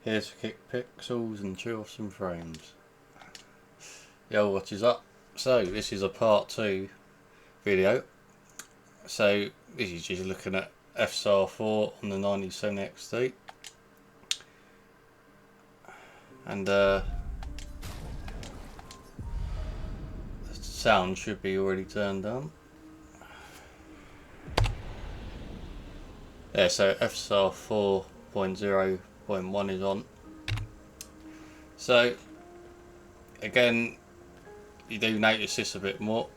Here to kick pixels and chew off some frames. Yo, what is up? So this is a part 2 video. So this is just looking at FSR 4 on the 97 XT. And the sound should be already turned on. Yeah, so FSR 4.0.1 is on. So again, you do notice this a bit more.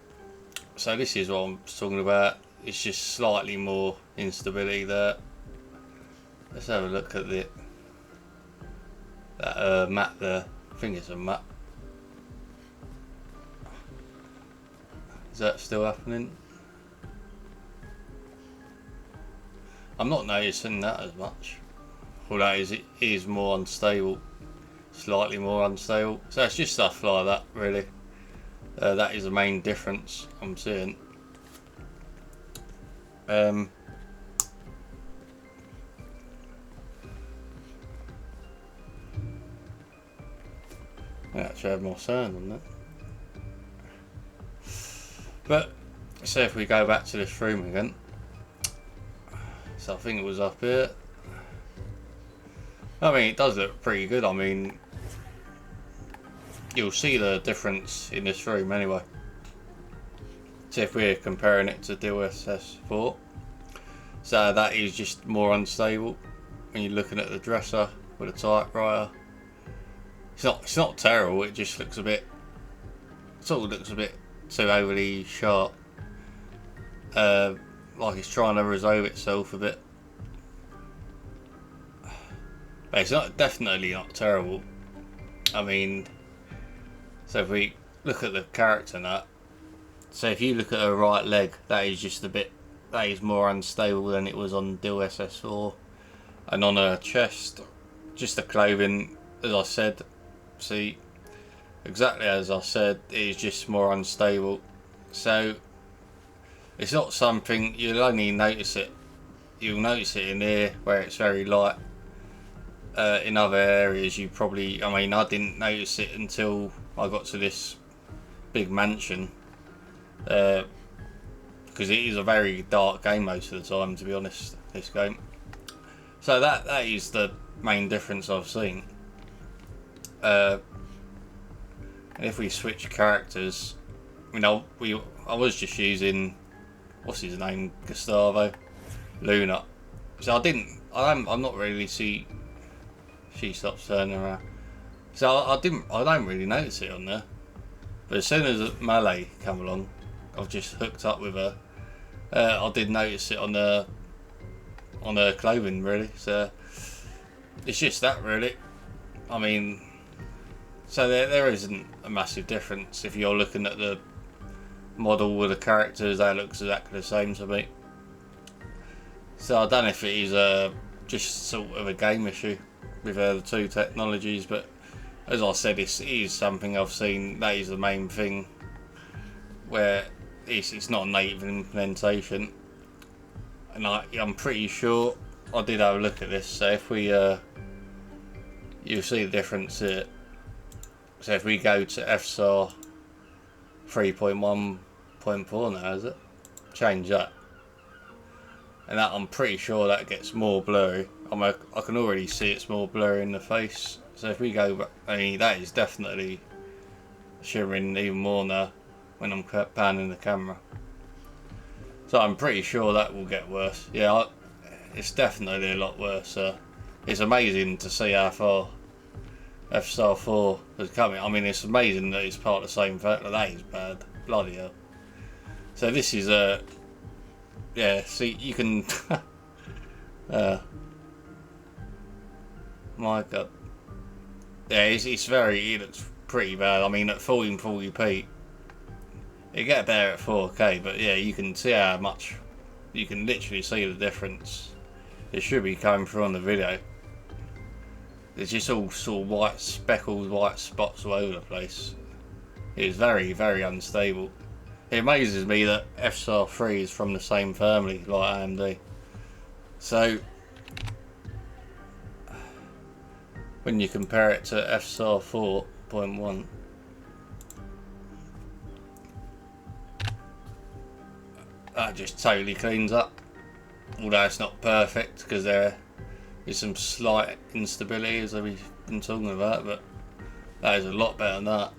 So this is what I'm talking about. It's just slightly more instability there. Let's have a look at that map there. I think it's a map. Is that still happening? I'm not noticing that as much. Although it is more unstable. Slightly more unstable. So it's just stuff like that really. That is the main difference I'm seeing. I actually have more sound on that. But say if we go back to this room again. So I think it was up here. I mean, it does look pretty good. I mean, you'll see the difference in this room anyway. So if we're comparing it to DLSS 4, so that is just more unstable when you're looking at the dresser with a typewriter. It's not terrible. It just looks a bit. It sort of looks a bit too overly sharp. Like it's trying to resolve itself a bit. But it's definitely not terrible. I mean, so if we look at the character nut, so if you look at her right leg, that is just a bit, that is more unstable than it was on DLSS 4. And on her chest, just the clothing, as I said, see, exactly as I said, it is just more unstable. So it's not something, you'll only notice it, you'll notice it in here where it's very light. In other areas you probably, I mean, I didn't notice it until I got to this big mansion, because it is a very dark game most of the time, to be honest, this game. So that is the main difference I've seen. And if we switch characters, you know, I was just using, what's his name, Gustavo Luna. So I'm not really see. She stops turning around. So I don't really notice it on there. But as soon as Malay come along, I've just hooked up with her. I did notice it on her clothing really. So it's just that really. I mean, so there isn't a massive difference. If you're looking at the model with the characters, they look exactly the same to me. So I don't know if it is just sort of a game issue with the two technologies, but as I said, it is something I've seen. That is the main thing, where it's not a native implementation, and I'm pretty sure I did have a look at this. So if we you'll see the difference here. So if we go to FSR 3.1.4 now, is it? Change that. And that, I'm pretty sure that gets more blurry. I can already see it's more blurry in the face. So if we go back, I mean, that is definitely shimmering even more now when I'm panning the camera. So I'm pretty sure that will get worse. Yeah, it's definitely a lot worse. It's amazing to see how far FSR 4 has come. I mean, it's amazing that it's part of the same factor. That is bad. Bloody hell. So this is yeah, see, you can my god. Yeah, it looks pretty bad. I mean, at 1440p it get better at 4K, but yeah, you can see how much, you can literally see the difference. It should be coming through on the video. It's just all sort of white speckles, white spots all over the place. It is very, very unstable. It amazes me that FSR 3 is from the same family like AMD. So when you compare it to FSR 4.1, that just totally cleans up. Although it's not perfect because there is some slight instability as we've been talking about, but that is a lot better than that.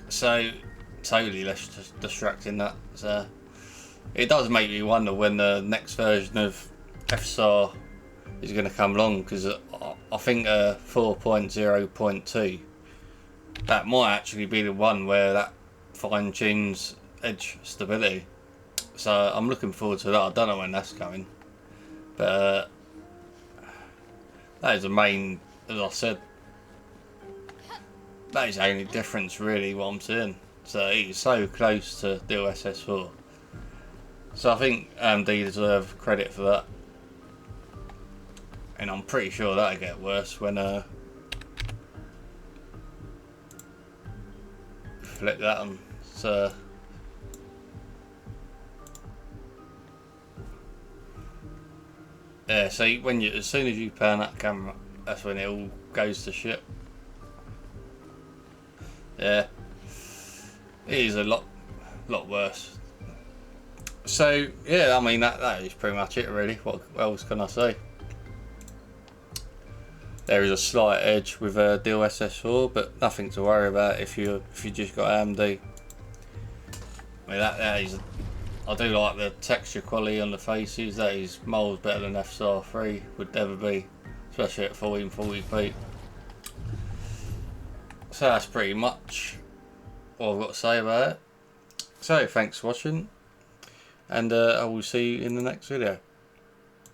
So totally less distracting that. So it does make me wonder when the next version of FSR is going to come along, because I think 4.0.2, that might actually be the one where that fine tunes edge stability. So I'm looking forward to that. I don't know when that's coming, but that is the main, as I said, that is the only difference really what I'm seeing. So it's so close to DLSS 4. So I think AMD deserve credit for that. And I'm pretty sure that'll get worse when flip that on. So yeah, so when you, as soon as you pan that camera, that's when it all goes to shit. Yeah, it is a lot worse. So yeah, I mean that is pretty much it really. What else can I say? There is a slight edge with DLSS 4, but nothing to worry about if you just got AMD. I mean that is, I do like the texture quality on the faces. That is miles better than FSR 3 would ever be, especially at 1440p. So that's pretty much what I've got to say about it. So thanks for watching, and I will see you in the next video.